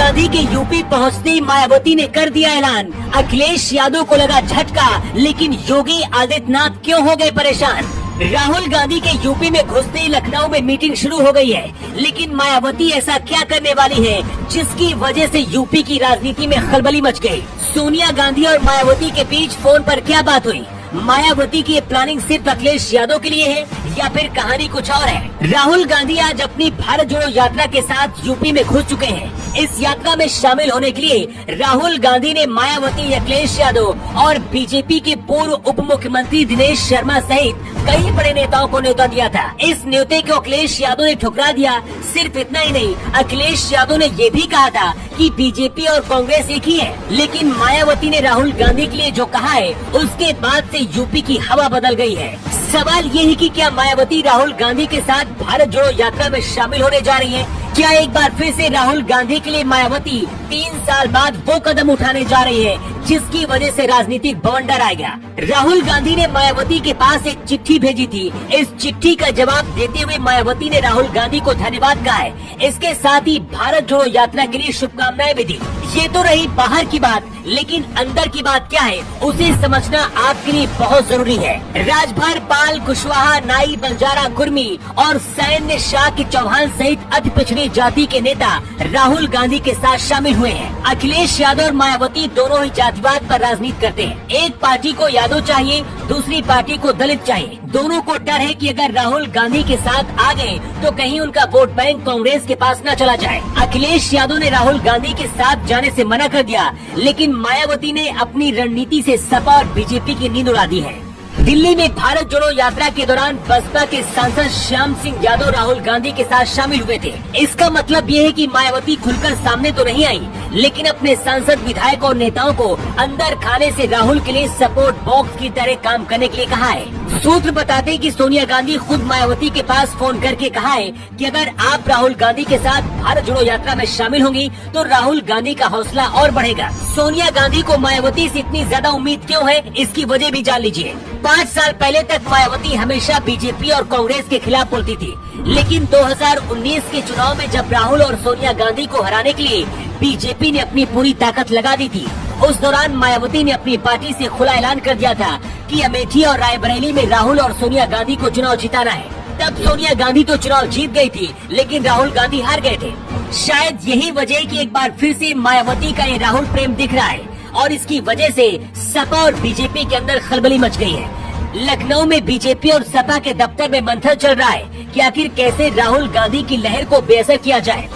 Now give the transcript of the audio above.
गांधी के यूपी पहुंचते ही मायावती ने कर दिया ऐलान। अखिलेश यादव को लगा झटका, लेकिन योगी आदित्यनाथ क्यों हो गए परेशान। राहुल गांधी के यूपी में घुसते ही लखनऊ में मीटिंग शुरू हो गई है, लेकिन मायावती ऐसा क्या करने वाली है जिसकी वजह से यूपी की राजनीति में खलबली मच गई। सोनिया गांधी और मायावती के बीच फोन पर क्या बात हुई। मायावती की ये प्लानिंग सिर्फ अखिलेश यादव के लिए है या फिर कहानी कुछ और है। राहुल गांधी आज अपनी भारत जोड़ो यात्रा के साथ यूपी में घुस चुके हैं। इस यात्रा में शामिल होने के लिए राहुल गांधी ने मायावती, अखिलेश यादव और बीजेपी के पूर्व उप मुख्यमंत्री दिनेश शर्मा सहित कई बड़े नेताओं को न्योता दिया था। इस न्योते को अखिलेश यादव ने ठुकरा दिया। सिर्फ इतना ही नहीं, अखिलेश यादव ने ये भी कहा था कि बीजेपी और कांग्रेस एक ही है, लेकिन मायावती ने राहुल गांधी के लिए जो कहा है उसके बाद से यूपी की हवा बदल गई है। सवाल ये है कि क्या मायावती राहुल गांधी के साथ भारत जोड़ो यात्रा में शामिल होने जा रही है। क्या एक बार फिर से राहुल गांधी के लिए मायावती 3 साल बाद वो कदम उठाने जा रही है जिसकी वजह से राजनीतिक बवंडर आएगा। राहुल गांधी ने मायावती के पास एक चिट्ठी भेजी थी। इस चिट्ठी का जवाब देते हुए मायावती ने राहुल गांधी को धन्यवाद कहा है। इसके साथ ही भारत जोड़ो यात्रा के लिए शुभकामनाएं भी दी। ये तो रही बाहर की बात, लेकिन अंदर की बात क्या है उसे समझना आपके लिए बहुत जरूरी है। राजभर, पाल, कुशवाहा, नाई, बंजारा, कुर्मी और सैन्य शाह के चौहान सहित अति पिछड़ी जाति के नेता राहुल गांधी के साथ शामिल हुए हैं। अखिलेश यादव और मायावती दोनों ही जातिवाद पर राजनीति करते हैं। एक पार्टी को यादव चाहिए, दूसरी पार्टी को दलित चाहिए। दोनों को डर है कि अगर राहुल गांधी के साथ आ गए तो कहीं उनका वोट बैंक कांग्रेस के पास न चला जाए। अखिलेश यादव ने राहुल गांधी के साथ जाने से मना कर दिया, लेकिन मायावती ने अपनी रणनीति से सपा और बीजेपी की नींद उड़ा दी है। दिल्ली में भारत जोड़ो यात्रा के दौरान बसपा के सांसद श्याम सिंह यादव राहुल गांधी के साथ शामिल हुए थे। इसका मतलब ये है कि मायावती खुलकर सामने तो नहीं आई, लेकिन अपने सांसद, विधायक और नेताओं को अंदर खाने से राहुल के लिए सपोर्ट बॉक्स की तरह काम करने के लिए कहा है। सूत्र बताते हैं कि सोनिया गांधी खुद मायावती के पास फोन करके कहा है कि अगर आप राहुल गांधी के साथ भारत जोड़ो यात्रा में शामिल होंगी तो राहुल गांधी का हौसला और बढ़ेगा। सोनिया गांधी को मायावती से इतनी ज्यादा उम्मीद क्यों है, इसकी वजह भी जान लीजिए। 5 साल पहले तक मायावती हमेशा बीजेपी और कांग्रेस के खिलाफ बोलती थी, लेकिन 2019 के चुनाव में जब राहुल और सोनिया गांधी को हराने के लिए बीजेपी ने अपनी पूरी ताकत लगा दी थी, उस दौरान मायावती ने अपनी पार्टी से खुला ऐलान कर दिया था कि अमेठी और रायबरेली में राहुल और सोनिया गांधी को चुनाव जिताना है। तब सोनिया गांधी तो चुनाव जीत गई थी, लेकिन राहुल गांधी हार गए थे। शायद यही वजह कि एक बार फिर से मायावती का ये राहुल प्रेम दिख रहा है और इसकी वजह से सपा और बीजेपी के अंदर खलबली मच गई है। लखनऊ में बीजेपी और सपा के दफ्तर में मंथन चल रहा है कि आखिर कैसे राहुल गांधी की लहर को बेअसर किया जाए।